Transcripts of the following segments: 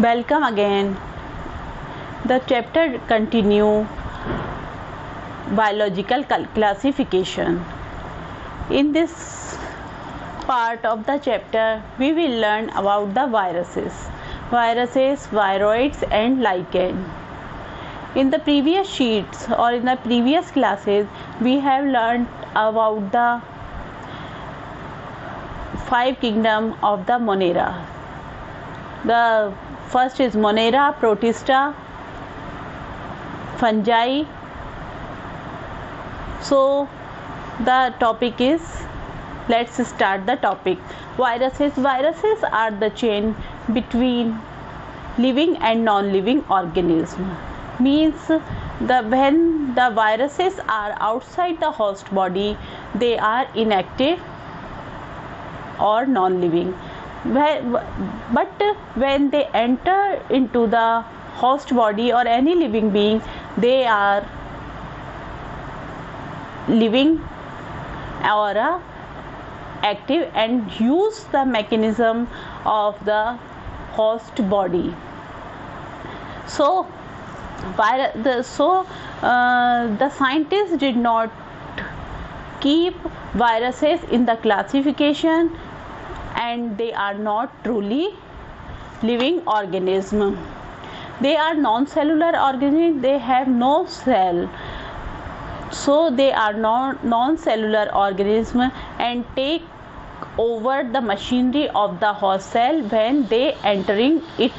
Welcome again. The chapter continue biological classification. In this part of the chapter, we will learn about the viruses, viroids and lichen. In the previous sheets or in the previous classes, we have learned about the 5 kingdom of the Monera. The first is Monera, Protista, fungi. So the topic is, let's start the topic. Viruses are the chain between living and non-living organism. Means when the viruses are outside the host body, they are inactive or non-living. But when they enter into the host body or any living being, they are living or active and use the mechanism of the host body. So the scientists did not keep viruses in the classification, and they are not truly living organism. They are non-cellular organism. They have no cell, so they are non-cellular organism and take over the machinery of the host cell when they entering it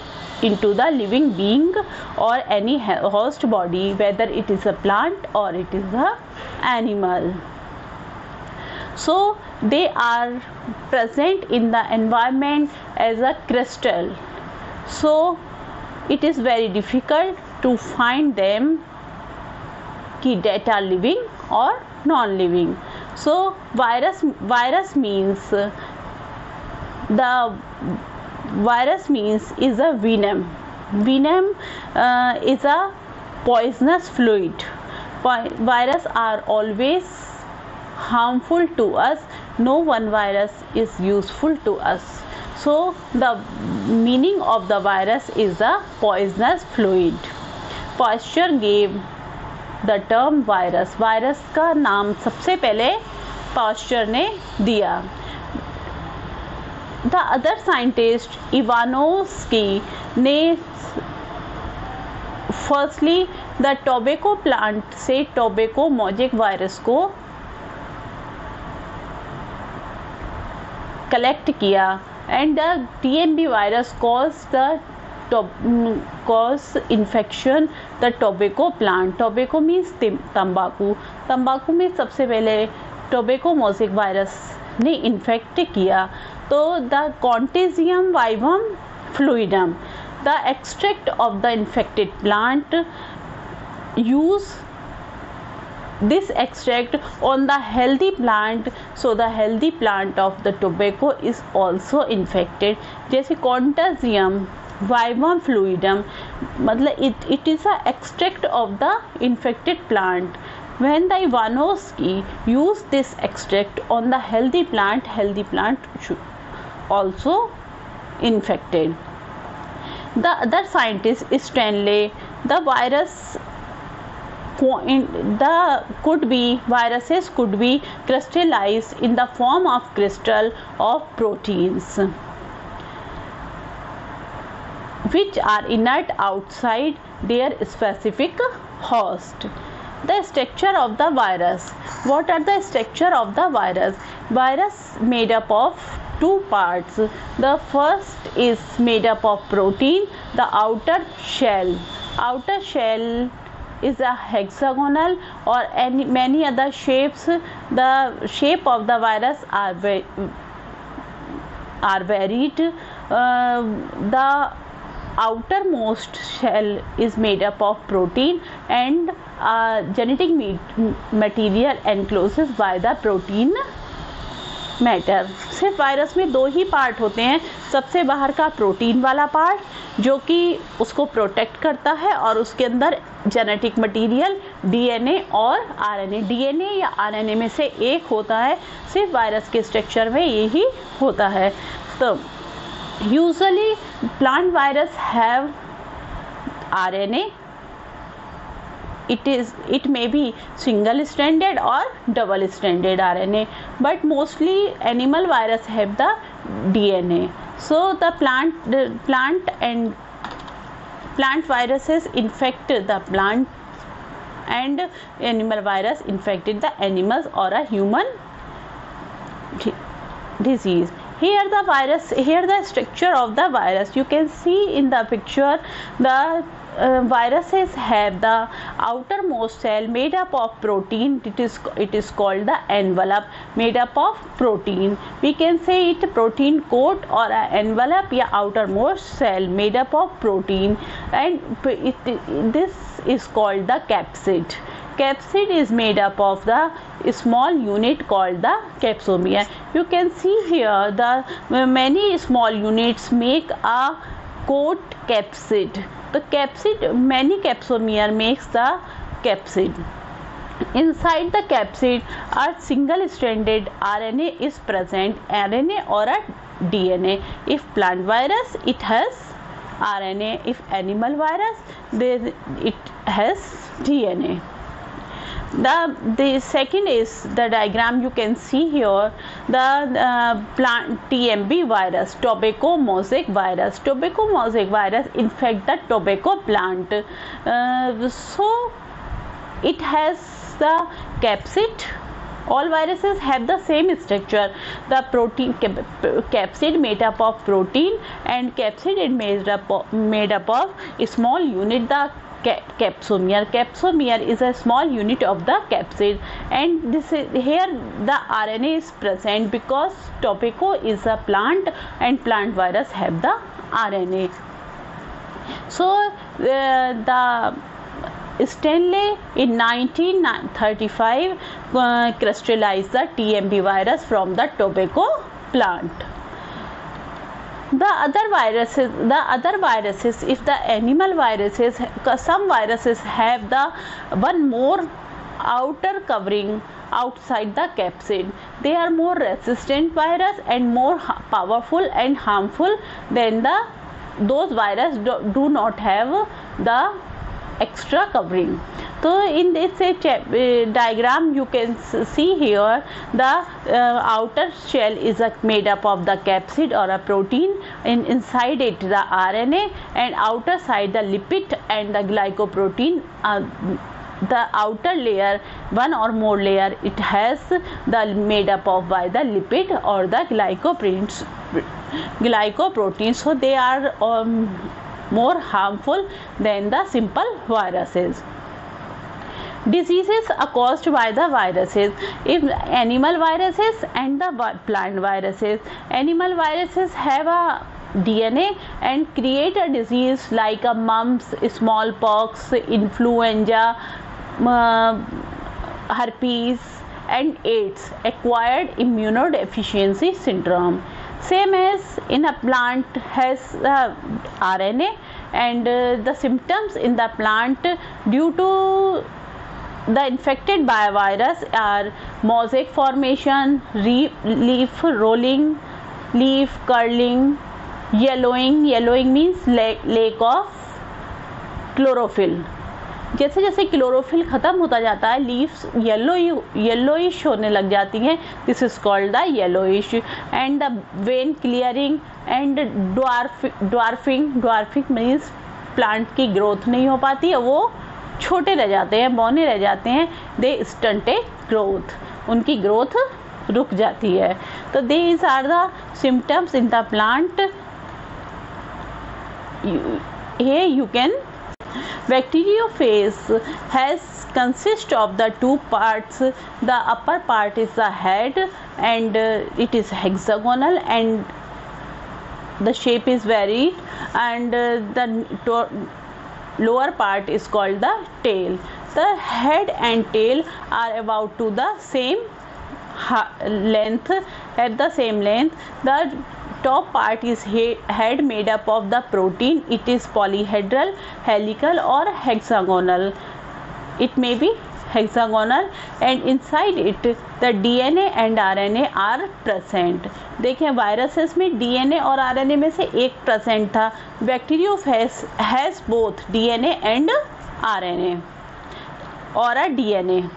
into the living being or any host body, whether it is a plant or it is a animal. So they are present in the environment as a crystal, so it is very difficult to find them that are living or non-living. So virus means is a venom. Venom is a poisonous fluid. Viruses are always harmful to us. No one virus is useful to us. So the meaning of the virus is a poisonous fluid. Pasteur gave the term virus. Virus का नाम सबसे पहले pasture ने दिया. The other scientist Ivanovsky ने firstly the tobacco plant से tobacco mosaic virus को collect किया, and the TMB virus caused infection the tobacco plant. Tobacco means तंबाकू. तंबाकू में सबसे पहले tobacco mosaic virus ने इन्फेक्ट किया. तो the Contagium vivum fluidum, the extract of the infected plant, use this extract on the healthy plant, so the healthy plant of the tobacco is also infected. जैसे Contagium vivum fluidum मतलब it is a extract of the infected plant. When the Ivanovsky used this extract on the healthy plant should also infected. The other scientist is Stanley. The viruses could be crystallized in the form of crystal of proteins, which are inert outside their specific host. The structure of the virus. What are the structure of the virus? Virus made up of 2 parts. The first is made up of protein, the outer shell. Outer shell is a hexagonal or many other shapes. The shape of the virus are varied. The outermost shell is made up of protein and genetic material encloses by the protein matter. सिर्फ virus में 2 ही part होते हैं. सबसे बाहर का protein वाला part जो कि उसको प्रोटेक्ट करता है, और उसके अंदर जेनेटिक मटेरियल डीएनए और आरएनए. डीएनए या आरएनए में से एक होता है. सिर्फ वायरस के स्ट्रक्चर में यही होता है. तो usually plant virus have RNA. It may be single stranded or double stranded RNA, but mostly animal virus have the DNA. So the plant viruses infect the plant, and animal virus infected the animals or a human disease. Here the structure of the virus. You can see in the picture the viruses have the outermost cell made up of protein. It is called the envelope, made up of protein. We can say it protein coat or an envelope या outermost cell made up of protein, and this is called the capsid. Capsid is made up of the small unit called the capsomere. You can see here the many small units make a coat capsid. The capsid, many capsomere makes the capsid. Inside the capsid, a single-stranded RNA is present, RNA or a DNA. If plant virus, it has RNA. If animal virus, it has DNA. The second is the diagram. You can see here the plant TMV virus, tobacco mosaic virus. Tobacco mosaic virus infect the tobacco plant. So it has the capsid. All viruses have the same structure. The protein capsid made up of protein, and capsid is made up of a small unit, the capsomere. Capsomere is a small unit of the capsid, and this is here the RNA is present because tobacco is a plant and plant virus have the RNA. So the Stanley in 1935 crystallized the TMV virus from the tobacco plant. The other viruses, if the animal viruses, some viruses have the one more outer covering outside the capsid. They are more resistant virus and more powerful and harmful than those viruses do not have the extra covering. So in this diagram you can see here the outer shell is made up of the capsid or a protein, and inside it the RNA, and outer side the lipid and the glycoprotein. The outer layer, one or more layer, it has the made up of by the lipid or the glycoprotein. So they are more harmful than the simple viruses. Diseases are caused by the viruses. If animal viruses and the plant viruses, animal viruses have a DNA and create a disease like a mumps, smallpox, influenza, herpes and AIDS, acquired immunodeficiency syndrome. Same as in a plant has RNA, and the symptoms in the plant due to the infected by a virus are mosaic formation, leaf rolling, leaf curling, yellowing. Yellowing means lack of chlorophyll. जैसे जैसे chlorophyll ख़त्म होता जाता है, leaves yellowish होने लग जाती हैं. This is called the yellowish. And the when clearing and dwarfing means plant की ग्रोथ नहीं हो पाती है, वो छोटे रह जाते हैं, बौने रह जाते हैं. दे स्टंटेड ग्रोथ, उनकी ग्रोथ रुक जाती है. तो these are the symptoms in the plant. Here you can bacteriophage has consist of the two parts. The upper part is the head and it is hexagonal and the shape is varied, and the lower part is called the tail. The head and tail are about to the same length, at the same length. The top part is head made up of the protein. It is polyhedral, helical or hexagonal. It may be hexagonal and inside it the DNA and RNA are present. देखें viruses में DNA और RNA में से एक present था. Bacteriophage has both DNA and RNA or a DNA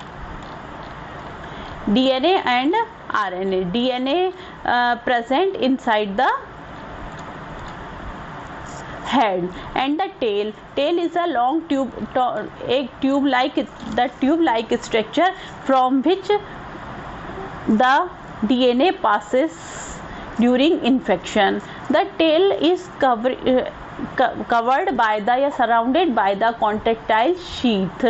and RNA. DNA present inside the head and the tail is a long tube like structure from which the DNA passes during infection. The tail is covered by the या surrounded by the contractile sheath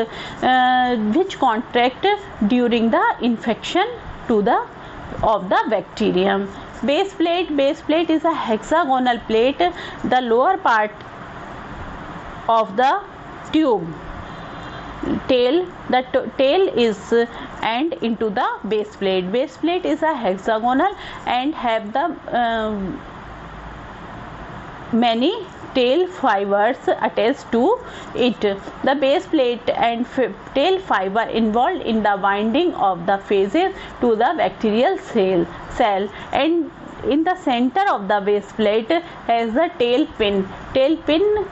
which contract during the infection of the bacterium. Base plate is a hexagonal plate. The lower part of the tube the tail is end into the base plate. Base plate is a hexagonal and have the many tail fibers attached to it. The base plate and tail fiber involved in the binding of the phases to the bacterial cell and in the center of the base plate has the tail pin. Tail pin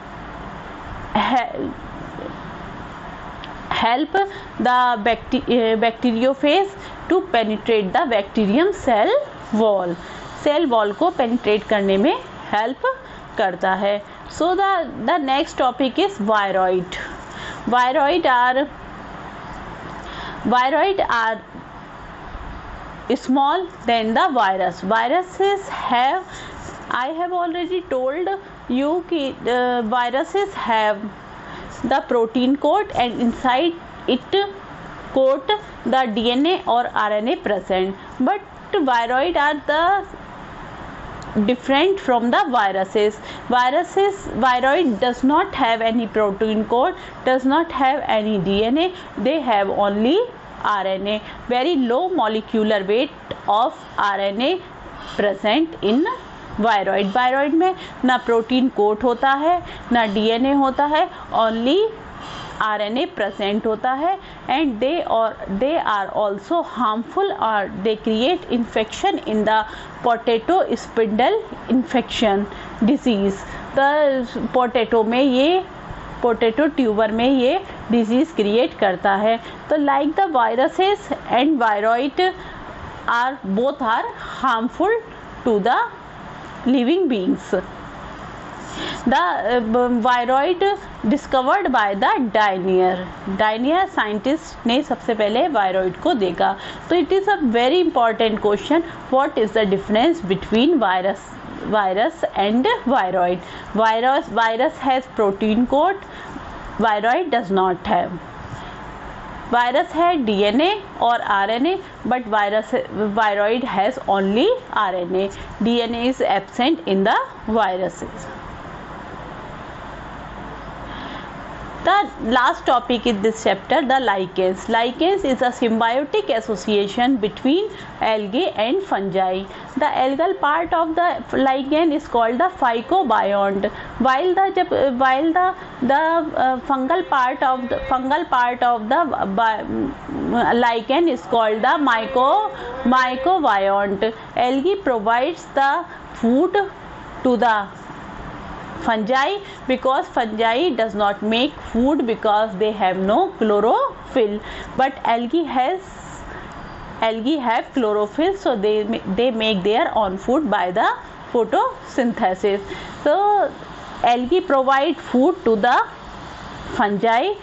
help the bacteriophage to penetrate the bacterium cell wall. Cell wall को penetrate करने में help करता है. So the next topic is viroid. Viroid are small than the virus. Viruses have, I have already told you कि viruses have the protein coat and inside it coat the DNA or RNA present, but viroid are the different from the viruses. Viroid does not have any protein coat, does not have any DNA, they have only RNA. Very low molecular weight of RNA present in viroid. Viroid में ना protein coat होता है ना DNA होता है, only RNA present होता है and they are also harmful or they create infection in the potato spindle infection disease. The potato tuber में ये डिजीज़ क्रिएट करता है. तो like the viruses and viroid are both are harmful to the living beings. The viroid discovered by the Denier scientist ने सबसे पहले viroid को देखा. तो it is a very important question, what is the difference between virus and viroid. Virus has protein coat, viroid does not have. Virus has DNA or RNA, but viroid has only RNA. DNA is absent in the viruses. The last topic in this chapter, the lichens. Lichens is a symbiotic association between algae and fungi. The algal part of the lichen is called the phycobiont, while the fungal part of the lichen is called the mycobiont. Algae provides the food to the fungi because fungi does not make food because they have no chlorophyll, but algae have chlorophyll, so they make their own food by the photosynthesis. So algae provide food to the fungi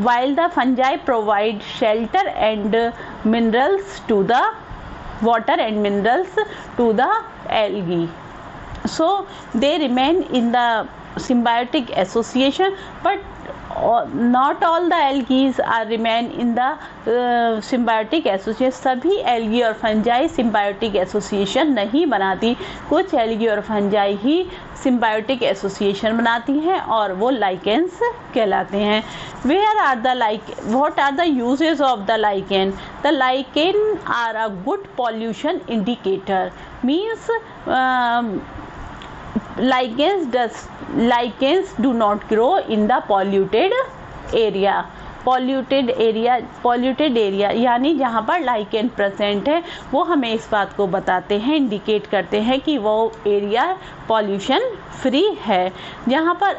while the fungi provide shelter and minerals to the water and minerals to the algae. So they remain in the symbiotic association, but not all the algae remain in the symbiotic association. सभी algae और fungi symbiotic association नहीं बनाती. कुछ algae और fungi ही symbiotic association बनाती हैं और वो lichens कहलाते हैं. What are the uses of the lichen? The lichen are a good pollution indicator. Means lichens do not grow in the polluted area, polluted area यानी जहाँ पर लाइकेन प्रेजेंट है वो हमें इस बात को बताते हैं, इंडिकेट करते हैं कि वो एरिया पॉल्यूशन फ्री है। जहाँ पर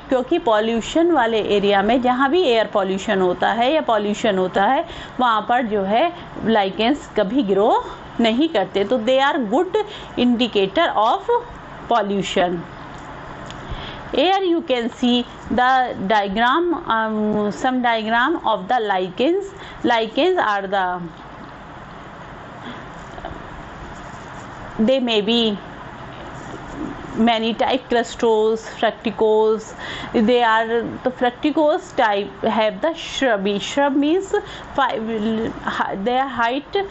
क्योंकि पॉल्यूशन वाले एरिया में जहाँ भी एयर पॉल्यूशन होता है या पॉल्यूशन होता है वहाँ पर जो है लाइकेंस कभी ग्रो नहीं करते, तो they are good indicator of pollution. Here you can see the diagram, some diagram of the lichens. Lichens are they may be many type, clusters, fructicose. They are the fructicose type have the shrubby. Shrub means their height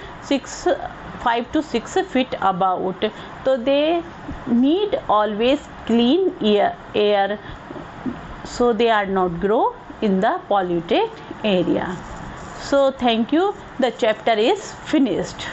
5 to 6 feet about, so they need always clean air, so they are not grow in the polluted area. So thank you, the chapter is finished.